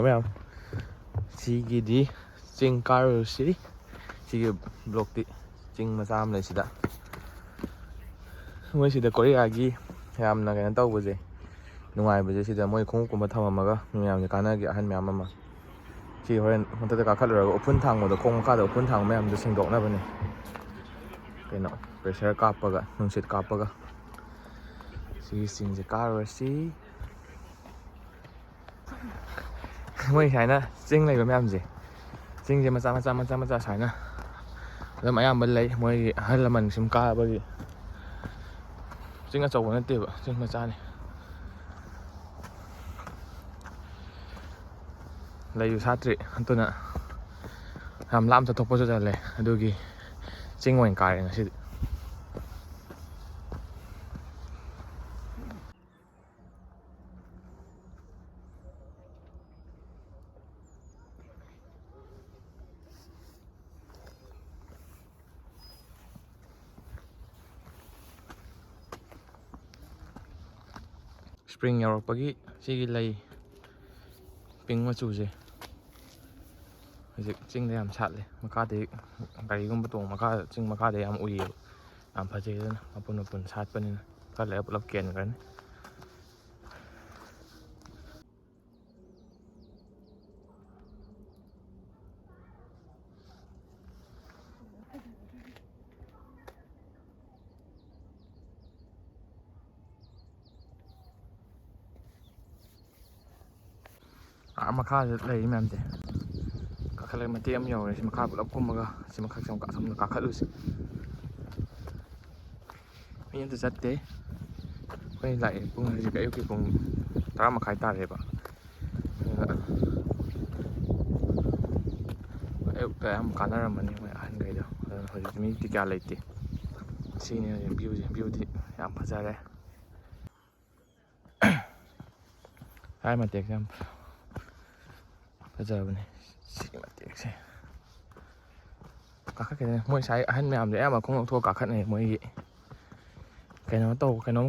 ꯃꯌꯥꯝ ꯁꯤꯒꯤꯗꯤ ꯆꯤꯡ ꯀꯥꯔꯨꯁꯤ. ꯁꯤꯒꯤ ꯕ꯭ꯂꯣꯛꯇꯤ ꯆꯤꯡ ꯃꯆꯥ ꯑꯃ ꯂꯩ ꯁꯤꯗ. ꯃꯣꯏ ꯁꯤꯗ ꯀꯣꯔꯤꯌꯥꯒꯤ ꯌꯥꯝꯅ ꯀꯩꯅꯣ ꯇꯧꯕꯁꯦ, ꯅꯨꯡꯉꯥꯏꯕꯁꯦ ꯁꯤꯗ ꯃꯣꯏ ꯈꯣꯡꯎꯞꯀꯨꯝꯕ ꯊꯝꯃꯝꯃꯒ ꯃꯌꯥꯝꯁꯦ ꯀꯥꯟꯅꯒꯤ ꯑꯍꯟ ꯃꯌꯥꯝ ꯑꯃ. ꯁꯤ ꯍꯣꯔꯦꯟ ꯃꯊꯛꯇ ꯀꯥꯈꯠꯂꯨꯔꯒ ꯎꯐꯨꯟ ꯊꯥꯡꯕꯗꯣ, ꯈꯣꯡ ꯃꯈꯥꯗ ꯎꯐꯨꯟ ꯊꯥꯡꯕ ꯃꯌꯥꯝꯗꯣ ꯁꯦꯡꯗꯣꯛꯅꯕꯅꯦ. ꯀꯩꯅꯣ ꯄ꯭ꯔꯦꯁꯔ ꯀꯥꯞꯄꯒ, ꯅꯨꯡꯁꯤꯠ ꯀꯥꯞꯄꯒ. ꯁꯤꯒꯤ ꯆꯤꯡꯁꯦ ꯀꯥꯔꯨꯔꯁꯤ. ꯃꯣꯏ ꯁꯨꯃꯥꯏꯅ ꯆꯤꯡ ꯂꯩꯕ ꯃꯌꯥꯝꯁꯦ, ꯆꯤꯡꯁꯦ ꯃꯆꯥ ꯁꯨꯃꯥꯏꯅ ꯑꯗꯨꯝ ꯑꯌꯥꯝꯕ ꯂꯩ. ꯃꯣꯏꯒꯤ ꯑꯍꯜ ꯂꯃꯟ ꯁꯨꯝ ꯀꯥꯕꯒꯤ. ꯆꯤꯡ ꯑꯆꯧꯕ ꯅꯠꯇꯦꯕ, ꯆꯤꯡ ꯃꯆꯥꯅꯤ. ꯂꯩꯁꯨ ꯁꯥꯠꯇ꯭ꯔꯤ, ꯑꯗꯨꯅ ꯌꯥꯝ ꯂꯥꯞꯅ ꯆꯠꯊꯣꯛꯄꯁꯨ ꯆꯠꯂꯦ. ꯑꯗꯨꯒꯤ ꯆꯤꯡ ꯑꯣꯏꯅ ꯀꯥꯔꯦ ꯉꯁꯤꯗꯤ. ꯁꯄ꯭ꯔꯤꯡ ꯌꯧꯔꯛꯄꯒꯤ ꯁꯤꯒꯤ ꯂꯩ ꯄꯤꯡ ꯃꯆꯨꯁꯦ ꯍꯧꯖꯤꯛ ꯆꯤꯡꯗ ꯌꯥꯝ ꯁꯥꯠꯂꯦ. ꯃꯈꯥꯗꯩ ꯒꯥꯔꯤꯒꯨꯝꯕ ꯃꯈꯥꯗ ꯆꯤꯡ ꯃꯈꯥꯗ ꯌꯥꯝ ꯎꯏꯌꯦꯕ. ꯌꯥꯝ ꯐꯖꯩ. ꯑꯗꯨꯅ ꯃꯄꯨꯟ ꯁꯥꯠꯄꯅꯤꯅ ꯈꯔ ꯂꯩꯔ ꯄꯨꯂꯞ ꯀꯦꯟꯈ꯭ꯔꯅꯤ. ꯃꯈꯥꯗ ꯂꯩꯔꯤ ꯃꯌꯥꯝꯁꯦ ꯀꯥꯈꯠꯂꯒ ꯃꯇꯦꯛ ꯑꯃ ꯌꯧꯔꯦ. ꯁꯤ ꯃꯈꯥ ꯄꯨꯂꯞ ꯀꯨꯝꯃꯒ ꯁꯤ ꯃꯈꯥꯁꯦ ꯑꯃꯨꯛ ꯀꯥꯈꯠꯂꯨꯁꯤ. ꯃꯤ ꯑꯝꯇ ꯆꯠꯇꯦ. ꯑꯩꯈꯣꯏ ꯂꯥꯛꯑꯦ ꯄꯨꯡ ꯍꯧꯖꯤꯛ ꯑꯌꯨꯛꯀꯤ ꯄꯨꯡ 10:30 ꯇꯥꯔꯦꯕ. ꯑꯌꯨꯛꯇ ꯌꯥꯝ ꯀꯥꯟꯅꯔꯝꯃꯅꯤ ꯃꯣꯏ ꯑꯍꯟꯈꯩꯗꯣ. ꯑꯗꯨꯅ ꯍꯧꯖꯤꯛꯇꯤ ꯃꯤꯗꯤ ꯀꯌꯥ ꯂꯩꯇꯦ. ꯁꯤꯅꯤ ꯍꯧꯖꯤꯛ ꯚ꯭ꯌꯨꯁꯦ. ꯚ꯭ꯌꯨꯗꯤ ꯌꯥꯝ ꯐꯖꯔꯦ. ꯍꯥꯏ ꯃꯇꯦꯛꯁꯦ ꯌꯥꯝ ꯐꯖꯕꯅꯦ. ꯁꯤꯒꯤ ꯃꯇꯦꯛꯁꯦ ꯀꯥꯈꯠꯈꯤꯗꯣꯏꯅꯦ. ꯃꯣꯏ ꯁꯥꯏ ꯑꯍꯟ ꯃꯌꯥꯝꯁꯦ ꯑꯌꯥꯝꯕ ꯈꯣꯡ ꯂꯧꯊꯣꯛꯑ ꯀꯥꯈꯠꯅꯩ. ꯃꯣꯏꯒꯤ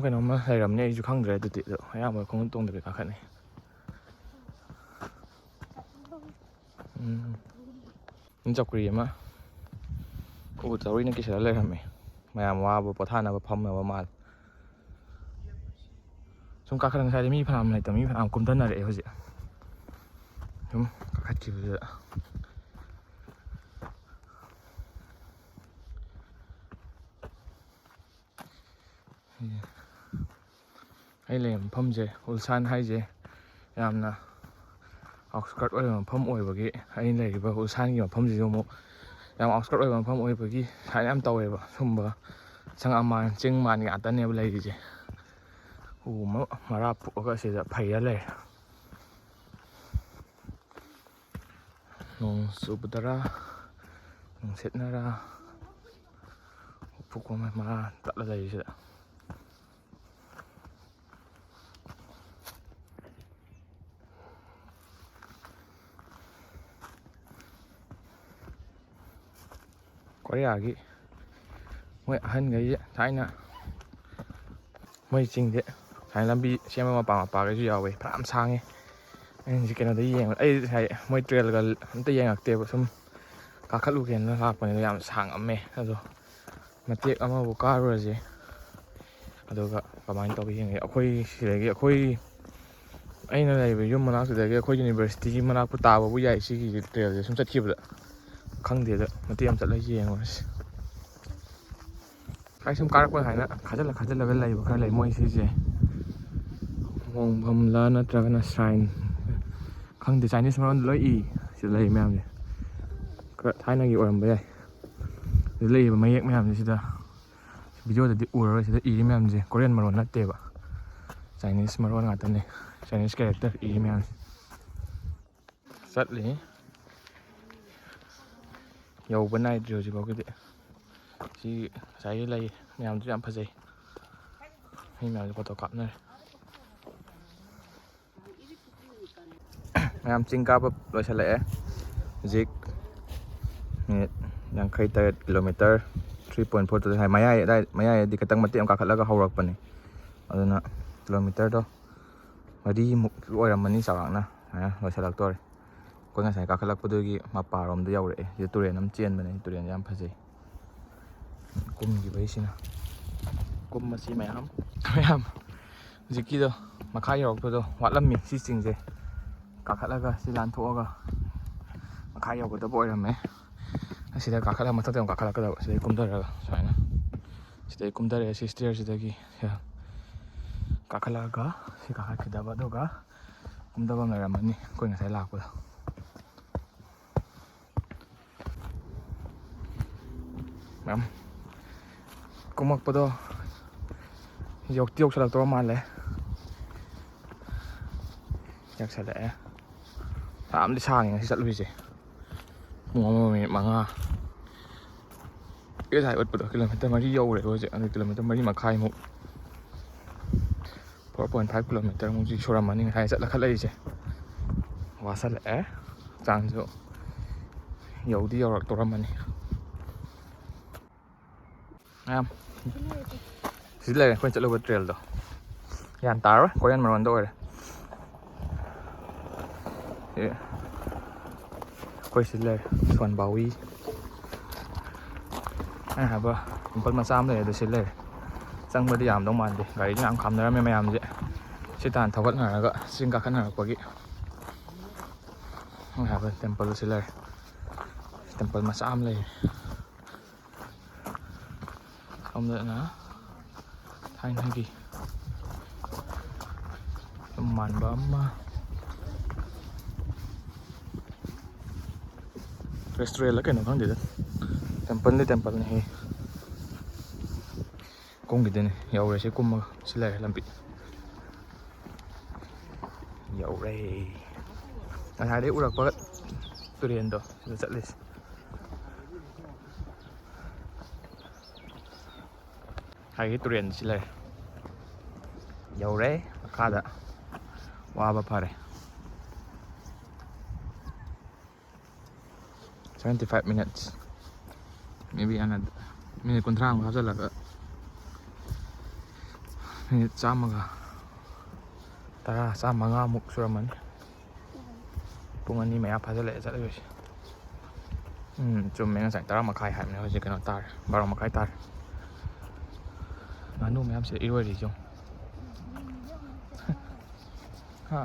ꯀꯩꯅꯣꯝꯃ ꯂꯩꯔꯝꯅꯤ, ꯑꯩꯁꯨ ꯈꯪꯗ꯭ꯔꯦ ꯑꯗꯨꯗꯤ. ꯑꯗꯣ ꯑꯌꯥꯝꯕ ꯈꯣꯡꯎꯞ ꯇꯣꯡꯗꯕꯤ ꯀꯥꯈꯠꯅꯩ. ꯆꯧꯀ꯭ꯔꯤ ꯑꯃ ꯎ ꯆꯧꯔꯤꯅ ꯀꯤꯁꯜꯂ ꯂꯩꯔꯝꯃꯦ. ꯃꯌꯥꯝ ꯋꯥꯕ ꯄꯣꯊꯥꯅꯕ ꯐꯝꯅꯕ ꯃꯥꯜꯂꯦ. ꯁꯨꯝ ꯀꯥꯈꯠꯂ ꯉꯁꯥꯏꯗꯤ ꯃꯤ ꯐꯅꯌꯥꯝ ꯂꯩꯇꯕ, ꯃꯤ ꯐꯅꯌꯥꯝ ꯀꯨꯝꯊꯅꯔꯛꯑꯦ ꯍꯧꯖꯤꯛ. ꯁꯨꯝ ꯀꯥꯈꯠꯈꯤꯕꯗꯨꯗ ꯑꯩ ꯂꯩꯔꯤꯕ ꯃꯐꯝꯁꯦ, ꯎꯜꯁꯥꯟ ꯍꯥꯏꯁꯦ ꯌꯥꯝꯅ ꯑꯥꯎꯠꯁꯀꯔꯠ ꯑꯣꯏꯕ ꯃꯐꯝ ꯑꯣꯏꯕꯒꯤ, ꯑꯩꯅ ꯂꯩꯔꯤꯕ ꯎꯜꯁꯥꯟꯒꯤ ꯃꯐꯝꯁꯤꯁꯨ ꯑꯃꯨꯛ ꯌꯥꯝ ꯑꯥꯎꯠꯁꯀꯔꯠ ꯑꯣꯏꯕ ꯃꯐꯝ ꯑꯣꯏꯕꯒꯤ ꯁꯥꯏꯟ ꯌꯥꯝ ꯇꯧꯋꯦꯕ. ꯁꯨꯝꯕ ꯑꯁꯪ ꯑꯃꯥꯟ, ꯆꯤꯡ ꯃꯥꯟ ꯉꯥꯛꯇꯅꯦꯕ ꯂꯩꯔꯤꯁꯦ. ꯎ ꯑꯃ ꯃꯔꯥ ꯐꯨꯛꯑꯒ ꯁꯤꯗ ꯐꯩꯔ ꯂꯩꯔꯦ. ꯅꯣꯡ ꯆꯨꯕꯗꯔꯥ ꯅꯨꯡꯁꯤꯠꯅꯔꯥ ꯐꯨꯛꯄ ꯃꯔꯥ ꯇꯠꯂ ꯂꯩꯔꯤꯁꯤꯗ. ꯀꯣꯔꯤꯌꯥꯒꯤ ꯃꯣꯏ ꯑꯍꯟꯈꯩꯁꯦ ꯊꯥꯏꯅ ꯃꯣꯏ ꯆꯤꯡꯁꯦ ꯁꯨꯃꯥꯏꯅ ꯂꯝꯕꯤ ꯁꯦꯝꯕ ꯃꯄꯥꯈꯩꯁꯨ ꯌꯥꯎꯋꯦ. ꯐꯅꯌꯥꯝ ꯁꯥꯡꯉꯦ. ꯑꯩꯅ ꯍꯧꯖꯤꯛ ꯀꯩꯅꯣꯗ ꯌꯦꯡꯕ, ꯑꯩ ꯉꯁꯥꯏ ꯃꯣꯏ ꯇ꯭ꯔꯦꯜꯒ ꯑꯝꯇ ꯌꯦꯡꯉꯛꯇꯦꯕ. ꯁꯨꯝ ꯀꯥꯈꯠꯂꯨꯒꯦꯅ ꯂꯥꯛꯄꯅꯤꯅ ꯌꯥꯝ ꯁꯥꯡꯉꯝꯃꯦ. ꯑꯗꯣ ꯃꯇꯦꯛ ꯑꯃꯕꯨ ꯀꯥꯔꯨꯔꯁꯦ. ꯑꯗꯨꯒ ꯀꯃꯥꯏꯅ ꯇꯧꯒꯦ ꯌꯦꯡꯉꯦ. ꯑꯩꯈꯣꯏ ꯁꯤꯗꯒꯤ, ꯑꯩꯅ ꯂꯩꯔꯤꯕ ꯌꯨꯝ ꯃꯅꯥꯛꯇꯨꯗꯒꯤ ꯑꯩꯈꯣꯏ ꯌꯨꯅꯤꯚꯔꯁꯤꯇꯤꯒꯤ ꯃꯅꯥꯛꯄꯨ ꯇꯥꯕꯕꯨ ꯌꯥꯏ. ꯁꯤꯒꯤ ꯇ꯭ꯔꯦꯜꯁꯦ ꯁꯨꯝ ꯆꯠꯈꯤꯕꯗ ꯈꯪꯗꯦꯗ, ꯃꯇꯦꯛ ꯑꯃ ꯆꯠꯂꯒ ꯌꯦꯡꯉꯨꯔꯁꯤ. ꯁ꯭ꯋꯥꯏ ꯁꯨꯝ ꯀꯥꯔꯛꯄ ꯍꯥꯏꯅ ꯈꯥꯖꯤꯜꯂꯒ ꯂꯩꯕ ꯈꯔ ꯂꯩ. ꯃꯣꯏ ꯁꯤꯁꯦ ꯂꯨꯍꯣꯡꯐꯝꯂ ꯅꯠꯇ꯭ꯔꯒꯅ ꯁ꯭ꯔꯥꯏꯟ ꯈꯪꯗꯦ. ꯆꯥꯏꯅꯤꯁ ꯃꯔꯣꯟꯗ ꯂꯣꯏ ꯏ. ꯁꯤꯗ ꯂꯩ ꯃꯌꯥꯝꯁꯦ ꯈꯔ ꯊꯥꯏꯅꯒꯤ ꯑꯣꯏꯔꯝꯕ ꯌꯥꯏ. ꯁꯤꯗ ꯂꯩꯔꯤꯕ ꯃꯌꯦꯛ ꯃꯌꯥꯝꯁꯦ, ꯁꯤꯗ ꯚꯤꯗꯤꯑꯣꯗꯗꯤ ꯎꯔꯔꯣꯏ. ꯁꯤꯗ ꯏꯔꯤ ꯃꯌꯥꯝꯁꯦ ꯀꯣꯔꯤꯌꯟ ꯃꯔꯣꯟ ꯅꯠꯇꯦꯕ, ꯆꯥꯏꯅꯤꯁ ꯃꯔꯣꯟ ꯉꯥꯛꯇꯅꯦ. ꯆꯥꯏꯅꯤꯁ ꯀꯦꯔꯦꯛꯇꯔ ꯏꯔꯤ ꯃꯌꯥꯝꯁꯦ. ꯆꯠꯂꯤ, ꯌꯧꯕ ꯅꯥꯏꯗ꯭ꯔꯤ ꯍꯧꯖꯤꯛꯐꯥꯎꯒꯤꯗꯤ. ꯁꯤ ꯉꯁꯥꯏꯒꯤ ꯂꯩ ꯃꯌꯥꯝꯗꯨꯁꯨ ꯌꯥꯝ ꯐꯖꯩ. ꯃꯤ ꯃꯌꯥꯝꯁꯦ ꯐꯣꯇꯣ ꯀꯥꯞꯅꯔꯦ. ꯃꯌꯥꯝ ꯆꯤꯡ ꯀꯥꯕ ꯂꯣꯏꯁꯤꯜꯂꯛꯑꯦ. ꯍꯧꯖꯤꯛ ꯃꯤꯅꯤꯠ 53 ꯀꯤꯂꯣꯃꯤꯇꯔ 3.42 ꯃꯌꯥꯏꯗꯤ ꯈꯤꯇꯪ ꯃꯇꯦꯛ ꯑꯃ ꯀꯥꯈꯠꯂꯒ ꯍꯧꯔꯛꯄꯅꯤ. ꯑꯗꯨꯅ ꯀꯤꯂꯣꯃꯤꯇꯔꯗꯣ 4ꯃꯨꯛ ꯑꯣꯏꯔꯝꯃꯅꯤ ꯆꯥꯎꯔꯥꯛꯅ. ꯂꯣꯏꯁꯤꯜꯂꯛꯇꯣꯔꯦ ꯑꯩꯈꯣꯏ ꯉꯁꯥꯏ ꯀꯥꯈꯠꯂꯛꯄꯗꯨꯒꯤ ꯃꯄꯥꯔꯣꯝꯗ ꯌꯧꯔꯛꯑꯦ ꯁꯤꯗ ꯇꯨꯔꯦꯟ ꯑꯃ ꯆꯦꯟꯕꯅꯦ ꯇꯨꯔꯦꯟ ꯌꯥꯝ ꯐꯖꯩ ꯀꯨꯝꯈꯤꯕꯩꯁꯤꯅ ꯀꯨꯝ ꯃꯁꯤ ꯃꯌꯥꯝ ꯍꯧꯖꯤꯛꯀꯤꯗꯣ ꯃꯈꯥ ꯌꯧꯔꯛꯄꯗꯣ ꯋꯥꯠꯂꯝꯃꯤ ꯁꯤ ꯆꯤꯡꯁꯦ ꯀꯥꯈꯠꯂꯒ ꯁꯤ ꯂꯥꯟꯊꯣꯛꯑꯒ ꯃꯈꯥ ꯌꯧꯒꯗꯕ ꯑꯣꯏꯔꯝꯃꯦ ꯑꯁꯤꯗ ꯀꯥꯈꯠꯂꯒ ꯃꯊꯛꯇ ꯑꯃꯨꯛ ꯀꯥꯈꯠꯂꯛꯀꯗꯕ ꯁꯤꯗꯩ ꯀꯨꯝꯊꯔꯒ ꯁꯨꯃꯥꯏꯅ ꯁꯤꯗꯩ ꯀꯨꯝꯊꯔꯛꯑꯦ ꯁꯤ ꯁ꯭ꯇꯦꯌꯔꯁꯤꯗꯒꯤ ꯀꯥꯈꯠꯂꯛꯑꯒ ꯁꯤ ꯀꯥꯈꯠꯈꯤꯗꯕ ꯑꯗꯨꯒ ꯀꯨꯝꯊꯕ ꯂꯩꯔꯝꯃꯅꯤ ꯑꯩꯈꯣꯏ ꯉꯁꯥꯏ ꯂꯥꯛꯄꯗꯣ ꯃꯌꯥꯝ ꯀꯨꯝꯃꯛꯄꯗꯣ ꯌꯧꯁꯜꯂꯛꯇꯧꯕ ꯃꯥꯜꯂꯦ ꯌꯧꯁꯜꯂꯛꯑꯦ ꯌꯥꯝꯗꯤ ꯁꯥꯡꯉꯦ ꯉꯁꯤ ꯆꯠꯂꯨꯏꯁꯦ ꯄꯨꯡ 1 ꯃꯤꯅꯤꯠ 5 ꯉꯁꯥꯏ ꯎꯠꯄꯗꯣ ꯀꯤꯂꯣꯃꯤꯇꯔ 4 ꯌꯧꯔꯦ ꯍꯧꯖꯤꯛ ꯑꯗꯨ ꯀꯤꯂꯣꯃꯤꯇꯔ 4.5 4.5 ꯀꯤꯂꯣꯃꯤꯇꯔꯃꯨꯛꯇꯤ ꯁꯨꯔꯝꯃꯅꯤ ꯉꯁꯥꯏ ꯆꯠꯂꯛꯈꯠꯂꯛꯏꯁꯦ ꯋꯥꯁꯜꯂꯛꯑꯦ ꯍꯛꯆꯥꯡꯁꯨ ꯌꯧꯗꯤ ꯌꯧꯔꯛꯇꯧꯔꯝꯃꯅꯤ ꯃꯌꯥꯝ ꯁꯤꯗ ꯂꯩꯔꯦ ꯑꯩꯈꯣꯏꯅ ꯆꯠꯂꯨꯕ ꯇ꯭ꯔꯦꯜꯗꯣ ꯒ꯭ꯌꯥꯟ ꯇꯥꯔꯔꯣꯏ ꯀꯣꯔꯤꯌꯟ ꯃꯔꯣꯟꯗ ꯑꯣꯏꯔꯦ ꯑꯩꯈꯣই ꯁꯤꯗ ꯂꯩꯔꯦ ꯁꯣꯟꯕꯥꯋꯤ ꯑꯩꯅ ꯍꯥꯏꯕ ꯇꯦꯝꯄꯜ ꯃꯆꯥ ꯑꯃ ꯂꯩꯔꯦ ꯑꯗꯨ ꯁꯤꯗ ꯂꯩꯔꯦ ꯆꯪꯕꯗꯤ ꯌꯥꯝꯗꯧ ꯃꯥꯟꯗꯦ ꯒꯥꯔꯤꯁꯨ ꯌꯥꯝ ꯈꯥꯝꯅꯔꯝꯃꯦ ꯃꯌꯥꯝꯁꯦ ꯁꯤ ꯇꯥꯟ ꯊꯧꯒꯠꯅꯔꯒ ꯆꯤꯡ ꯀꯥꯈꯠꯅꯔꯛꯄꯒꯤ ꯑꯩꯅ ꯍꯥꯏꯕ ꯇꯦꯝꯄꯜꯗꯨ ꯁꯤ ꯂꯩꯔꯦ ꯇꯦꯝꯄꯜ ꯃꯆꯥ ꯑꯃ ꯂꯩꯔꯦ ꯁꯣꯝꯗꯅ ꯊꯥꯏꯅꯒꯤ ꯌꯨꯝ ꯃꯥꯟꯕ ꯑꯃ ꯔꯦꯁꯇꯨꯔꯦꯟꯂ ꯀꯩꯅꯣ ꯈꯪꯗꯦꯗ ꯇꯦꯝꯄꯜꯗꯤ ꯇꯦꯝꯄꯜꯅꯤ ꯀꯨꯝꯈꯤꯗꯣꯏꯅꯤ ꯌꯧꯔꯦ ꯁꯤ ꯀꯨꯝꯃꯒ ꯁꯤ ꯂꯩꯔꯦ ꯂꯝꯕꯤ ꯌꯧꯔꯦ ꯉꯁꯥꯏꯗꯩ ꯎꯔꯛꯄ ꯇꯨꯔꯦꯟꯗꯣ ꯁꯤꯗ ꯆꯠꯂꯤꯁꯦ ꯍꯥꯏꯒꯤ ꯇꯨꯔꯦꯟ ꯁꯤ ꯂꯩꯔꯦ ꯌꯧꯔꯦ ꯃꯈꯥꯗ ꯋꯥꯕ ꯐꯔꯦ 75 minutes maybe another minute 30 ꯑꯃꯨꯛ ꯍꯥꯞꯆꯤꯜꯂꯒ minute 110 150ꯃꯨꯛ ꯁꯨꯔꯝꯃꯅꯤ ꯄꯨꯡ 2 ꯃꯌꯥ ꯐꯥꯖꯤꯜꯂꯛꯑꯦ ꯆꯠꯂꯨꯏꯁꯦ ꯆꯨꯝꯃꯦ ꯉꯁꯥꯏ 10:30 ꯍꯥꯏꯕꯅꯦ ꯍꯧꯖꯤꯛ ꯀꯩꯅꯣ ꯇꯥꯔꯦ 12:30 ꯇꯥꯔꯦ ꯉꯥꯅꯨ ꯃꯌꯥꯝꯁꯦ ꯏꯔꯣꯏꯔꯤꯁꯦ ꯍꯥ